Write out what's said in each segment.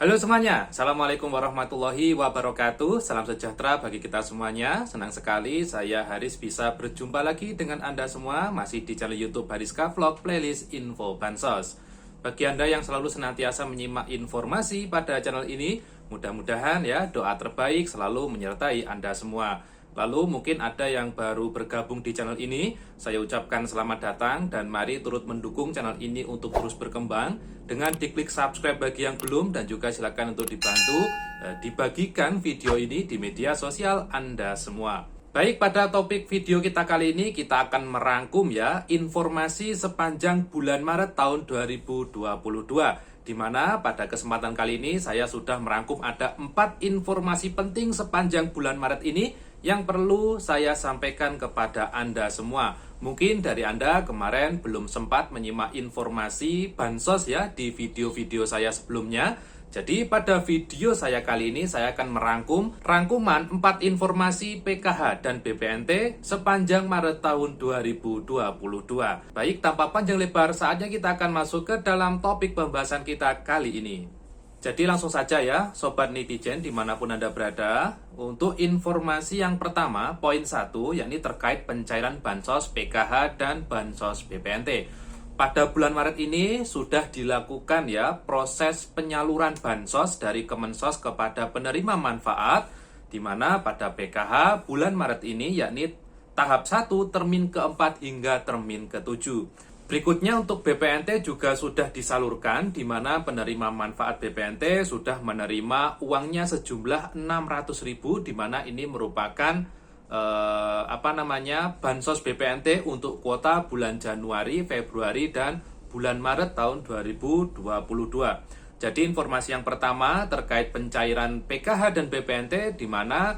Halo semuanya, Assalamualaikum warahmatullahi wabarakatuh. Salam sejahtera bagi kita semuanya. Senang sekali saya Haris bisa berjumpa lagi dengan Anda semua masih di channel YouTube Hariska Vlog Playlist Info Bansos. Bagi Anda yang selalu senantiasa menyimak informasi pada channel ini, mudah-mudahan ya doa terbaik selalu menyertai Anda semua. Lalu mungkin ada yang baru bergabung di channel ini, saya ucapkan selamat datang dan mari turut mendukung channel ini untuk terus berkembang dengan diklik subscribe bagi yang belum, dan juga silakan untuk dibantu dibagikan video ini di media sosial Anda semua. Baik, pada topik video kita kali ini kita akan merangkum ya informasi sepanjang bulan Maret tahun 2022, di mana pada kesempatan kali ini saya sudah merangkum ada 4 informasi penting sepanjang bulan Maret ini yang perlu saya sampaikan kepada Anda semua. Mungkin dari Anda kemarin belum sempat menyimak informasi bansos ya di video-video saya sebelumnya. Jadi pada video saya kali ini saya akan rangkuman 4 informasi PKH dan BPNT sepanjang Maret tahun 2022. Baik, tanpa panjang lebar, saatnya kita akan masuk ke dalam topik pembahasan kita kali ini. Jadi langsung saja ya Sobat Netizen dimanapun Anda berada. Untuk informasi yang pertama, poin 1, yakni terkait pencairan Bansos PKH dan Bansos BPNT. Pada bulan Maret ini sudah dilakukan ya proses penyaluran Bansos dari Kemensos kepada penerima manfaat, di mana pada PKH bulan Maret ini yakni tahap 1 termin keempat hingga termin ke-7. Berikutnya untuk BPNT juga sudah disalurkan, di mana penerima manfaat BPNT sudah menerima uangnya sejumlah 600.000, di mana ini merupakan bansos BPNT untuk kuota bulan Januari, Februari, dan bulan Maret tahun 2022. Jadi informasi yang pertama terkait pencairan PKH dan BPNT, di mana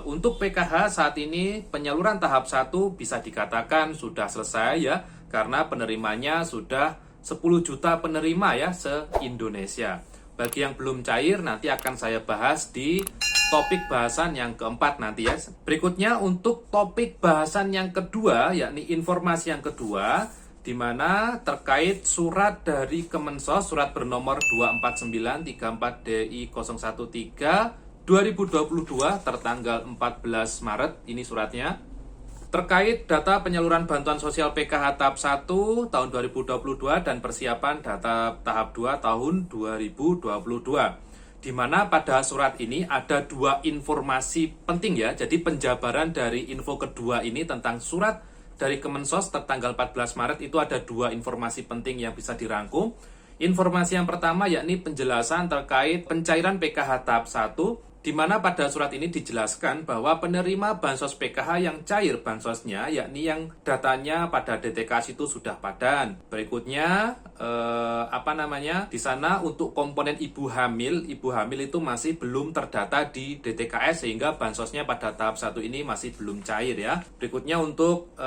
untuk PKH saat ini penyaluran tahap 1 bisa dikatakan sudah selesai ya, karena penerimanya sudah 10 juta penerima ya se-Indonesia. Bagi yang belum cair nanti akan saya bahas di topik bahasan yang keempat nanti ya. Berikutnya untuk topik bahasan yang kedua, yakni informasi yang kedua, di mana terkait surat dari Kemensos, surat bernomor 24934 DI 013 2022 tertanggal 14 Maret, ini suratnya. Terkait data penyaluran bantuan sosial PKH tahap 1 tahun 2022 dan persiapan data tahap 2 tahun 2022. Di mana pada surat ini ada 2 informasi penting ya. Jadi penjabaran dari info kedua ini tentang surat dari Kemensos tertanggal 14 Maret itu ada 2 informasi penting yang bisa dirangkum. Informasi yang pertama yakni penjelasan terkait pencairan PKH tahap 1, di mana pada surat ini dijelaskan bahwa penerima bansos PKH yang cair bansosnya, yakni yang datanya pada DTKS itu sudah padan. Berikutnya, di sana untuk komponen ibu hamil itu masih belum terdata di DTKS sehingga bansosnya pada tahap 1 ini masih belum cair ya. Berikutnya untuk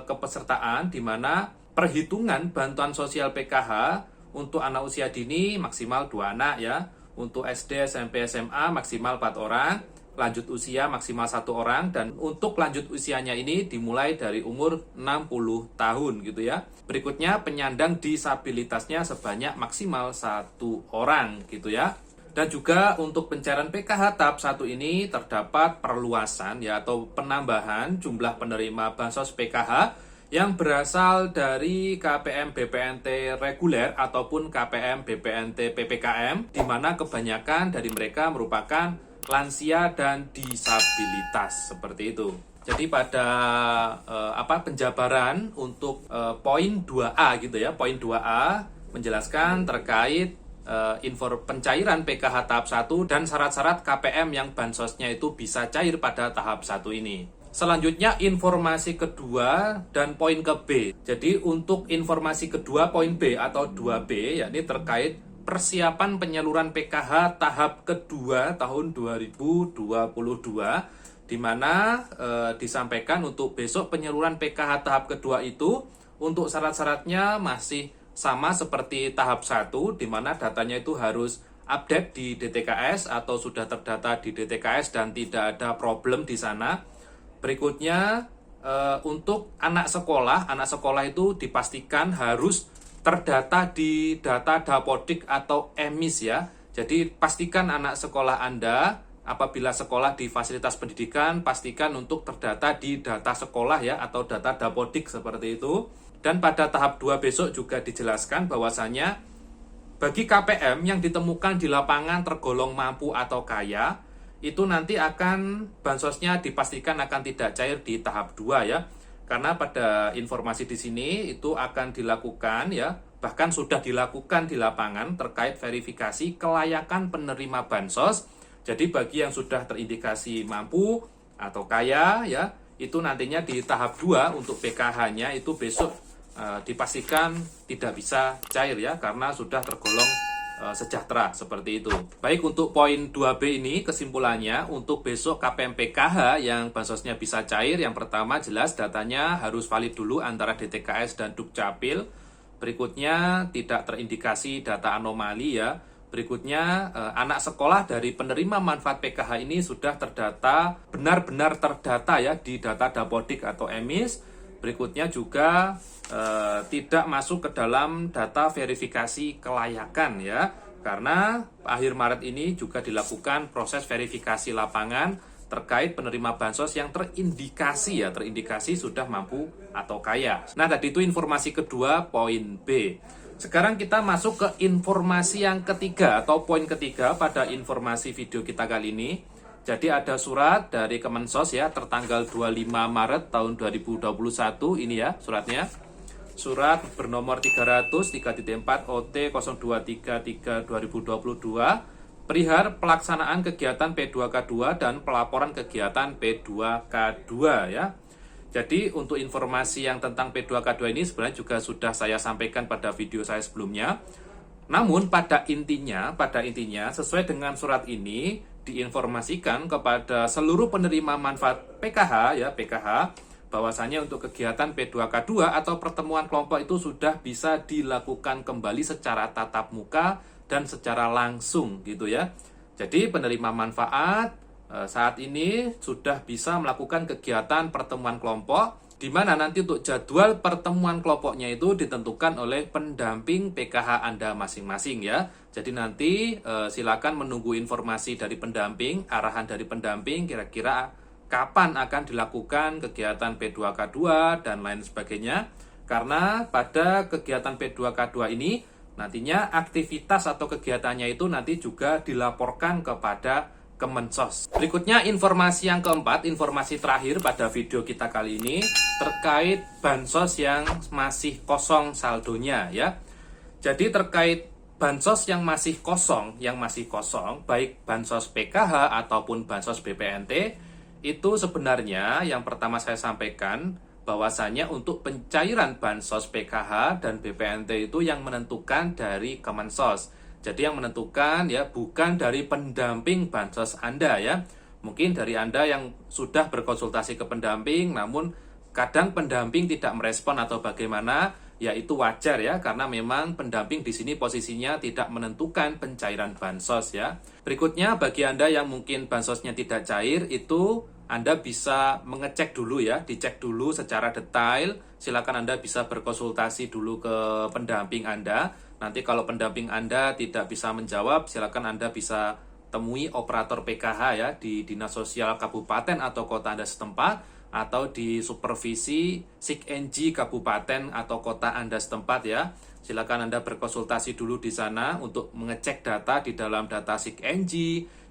kepesertaan, di mana perhitungan bantuan sosial PKH untuk anak usia dini maksimal 2 anak ya. Untuk SD, SMP, SMA maksimal 4 orang, lanjut usia maksimal 1 orang, dan untuk lanjut usianya ini dimulai dari umur 60 tahun gitu ya. Berikutnya penyandang disabilitasnya sebanyak maksimal 1 orang gitu ya. Dan juga untuk pencairan PKH tahap 1 ini terdapat perluasan ya atau penambahan jumlah penerima bansos PKH yang berasal dari KPM BPNT reguler ataupun KPM BPNT PPKM, di mana kebanyakan dari mereka merupakan lansia dan disabilitas seperti itu. Jadi pada penjabaran untuk poin 2A gitu ya, poin 2A menjelaskan terkait pencairan PKH tahap 1 dan syarat-syarat KPM yang bansosnya itu bisa cair pada tahap 1 ini. Selanjutnya informasi kedua dan poin ke B. Jadi untuk informasi kedua poin B atau 2B yakni terkait persiapan penyaluran PKH tahap kedua tahun 2022, di mana disampaikan untuk besok penyaluran PKH tahap kedua itu untuk syarat-syaratnya masih sama seperti tahap 1, di mana datanya itu harus update di DTKS atau sudah terdata di DTKS dan tidak ada problem di sana. Berikutnya untuk anak sekolah itu dipastikan harus terdata di data Dapodik atau EMIS ya. Jadi pastikan anak sekolah Anda, apabila sekolah di fasilitas pendidikan, pastikan untuk terdata di data sekolah ya, atau data Dapodik seperti itu. Dan pada tahap 2 besok juga dijelaskan bahwasanya bagi KPM yang ditemukan di lapangan tergolong mampu atau kaya, itu nanti akan bansosnya dipastikan akan tidak cair di tahap 2 ya. Karena pada informasi di sini itu akan dilakukan ya, bahkan sudah dilakukan di lapangan terkait verifikasi kelayakan penerima bansos. Jadi bagi yang sudah terindikasi mampu atau kaya ya, itu nantinya di tahap 2 untuk PKH-nya itu besok dipastikan tidak bisa cair ya, karena sudah tergolong sejahtera seperti itu. Baik, untuk poin 2B ini kesimpulannya untuk besok KPM PKH yang bansosnya bisa cair, yang pertama jelas datanya harus valid dulu antara DTKS dan Dukcapil. Berikutnya tidak terindikasi data anomali ya. Berikutnya anak sekolah dari penerima manfaat PKH ini sudah terdata, benar-benar terdata ya di data Dapodik atau EMIS. Berikutnya juga tidak masuk ke dalam data verifikasi kelayakan ya, karena akhir Maret ini juga dilakukan proses verifikasi lapangan terkait penerima bansos yang terindikasi sudah mampu atau kaya. Nah, tadi itu informasi kedua, poin B. Sekarang kita masuk ke informasi yang ketiga atau poin ketiga pada informasi video kita kali ini. Jadi ada surat dari Kemensos ya, tertanggal 25 Maret tahun 2021 ini ya suratnya. Surat bernomor 300-3.4 OT 0233 2022 perihal pelaksanaan kegiatan P2K2 dan pelaporan kegiatan P2K2 ya. Jadi untuk informasi yang tentang P2K2 ini sebenarnya juga sudah saya sampaikan pada video saya sebelumnya. Namun pada intinya sesuai dengan surat ini diinformasikan kepada seluruh penerima manfaat PKH ya, PKH, bahwasanya untuk kegiatan P2K2 atau pertemuan kelompok itu sudah bisa dilakukan kembali secara tatap muka dan secara langsung gitu ya. Jadi penerima manfaat saat ini sudah bisa melakukan kegiatan pertemuan kelompok, di mana nanti untuk jadwal pertemuan kelompoknya itu ditentukan oleh pendamping PKH Anda masing-masing ya. Jadi nanti silakan menunggu informasi dari pendamping, arahan dari pendamping kira-kira kapan akan dilakukan kegiatan P2K2 dan lain sebagainya. Karena pada kegiatan P2K2 ini nantinya aktivitas atau kegiatannya itu nanti juga dilaporkan kepada Kemensos. Berikutnya informasi yang keempat, informasi terakhir pada video kita kali ini terkait bansos yang masih kosong saldonya ya. Jadi terkait bansos yang masih kosong, baik bansos PKH ataupun bansos BPNT, itu sebenarnya yang pertama saya sampaikan bahwasanya untuk pencairan bansos PKH dan BPNT itu yang menentukan dari Kemensos. Jadi yang menentukan ya bukan dari pendamping bansos Anda ya. Mungkin dari Anda yang sudah berkonsultasi ke pendamping namun kadang pendamping tidak merespon atau bagaimana, ya itu wajar ya, karena memang pendamping di sini posisinya tidak menentukan pencairan bansos ya. Berikutnya bagi Anda yang mungkin bansosnya tidak cair, itu Anda bisa mengecek dulu ya, dicek dulu secara detail. Silakan Anda bisa berkonsultasi dulu ke pendamping Anda. Nanti kalau pendamping Anda tidak bisa menjawab, silakan Anda bisa temui operator PKH ya di Dinas Sosial Kabupaten atau Kota Anda setempat, atau di supervisi SIKNG Kabupaten atau Kota Anda setempat ya. Silakan Anda berkonsultasi dulu di sana untuk mengecek data di dalam data SIKNG,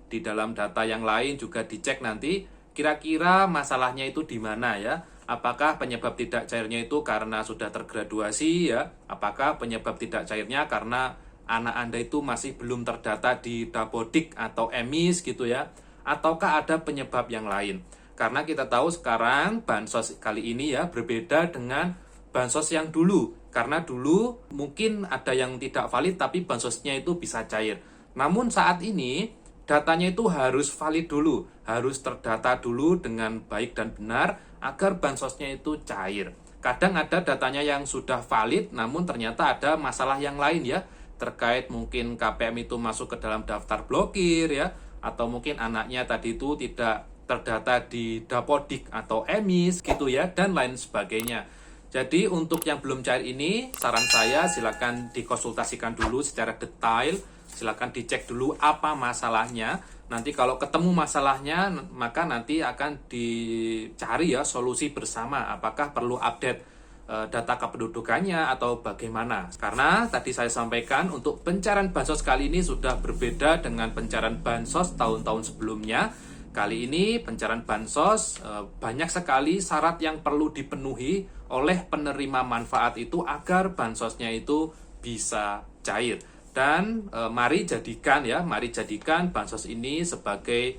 di dalam data yang lain juga dicek nanti kira-kira masalahnya itu di mana ya. Apakah penyebab tidak cairnya itu karena sudah tergraduasi ya? Apakah penyebab tidak cairnya karena anak Anda itu masih belum terdata di Dapodik atau EMIS gitu ya? Ataukah ada penyebab yang lain? Karena kita tahu sekarang bansos kali ini ya berbeda dengan bansos yang dulu. Karena dulu mungkin ada yang tidak valid tapi bansosnya itu bisa cair. Namun saat ini datanya itu harus valid dulu, harus terdata dulu dengan baik dan benar agar bansosnya itu cair. Kadang ada datanya yang sudah valid namun ternyata ada masalah yang lain ya, terkait mungkin KPM itu masuk ke dalam daftar blokir ya, atau mungkin anaknya tadi itu tidak terdata di Dapodik atau EMIS gitu ya, dan lain sebagainya. Jadi untuk yang belum cair ini, saran saya silakan dikonsultasikan dulu secara detail silakan dicek dulu apa masalahnya. Nanti kalau ketemu masalahnya, maka nanti akan dicari ya solusi bersama. Apakah perlu update data kependudukannya atau bagaimana. Karena tadi saya sampaikan untuk pencairan bansos kali ini sudah berbeda dengan pencairan bansos tahun-tahun sebelumnya. Kali ini pencairan bansos banyak sekali syarat yang perlu dipenuhi oleh penerima manfaat itu agar bansosnya itu bisa cair. Dan mari jadikan bansos ini sebagai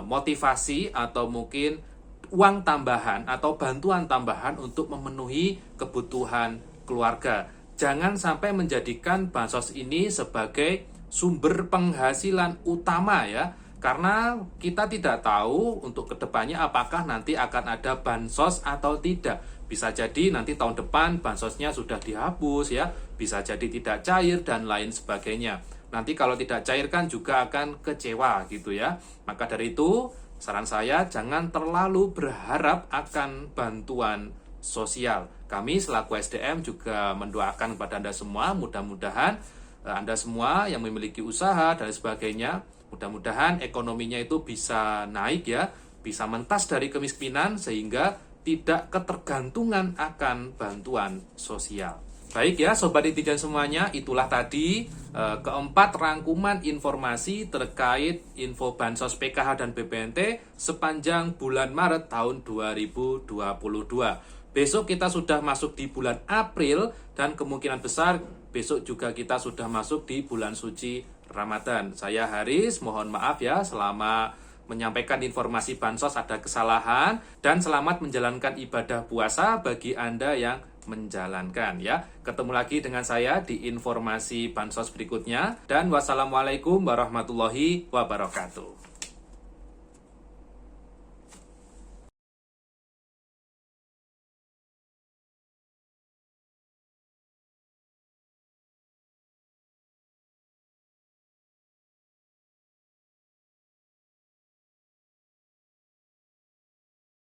motivasi atau mungkin uang tambahan atau bantuan tambahan untuk memenuhi kebutuhan keluarga. Jangan sampai menjadikan bansos ini sebagai sumber penghasilan utama ya. Karena kita tidak tahu untuk kedepannya apakah nanti akan ada bansos atau tidak. Bisa jadi nanti tahun depan bansosnya sudah dihapus ya, bisa jadi tidak cair dan lain sebagainya. Nanti kalau tidak cair kan juga akan kecewa gitu ya. Maka dari itu saran saya jangan terlalu berharap akan bantuan sosial. Kami selaku SDM juga mendoakan kepada Anda semua, mudah-mudahan Anda semua yang memiliki usaha dan sebagainya, mudah-mudahan ekonominya itu bisa naik ya, bisa mentas dari kemiskinan sehingga tidak ketergantungan akan bantuan sosial. Baik ya Sobat Netizen semuanya, itulah tadi keempat rangkuman informasi terkait info bansos PKH dan BPNT sepanjang bulan Maret tahun 2022. Besok kita sudah masuk di bulan April dan kemungkinan besar besok juga kita sudah masuk di bulan suci Ramadan. Saya Haris, mohon maaf ya selama menyampaikan informasi bansos ada kesalahan, dan selamat menjalankan ibadah puasa bagi Anda yang menjalankan ya. Ketemu lagi dengan saya di informasi bansos berikutnya, dan wassalamualaikum warahmatullahi wabarakatuh.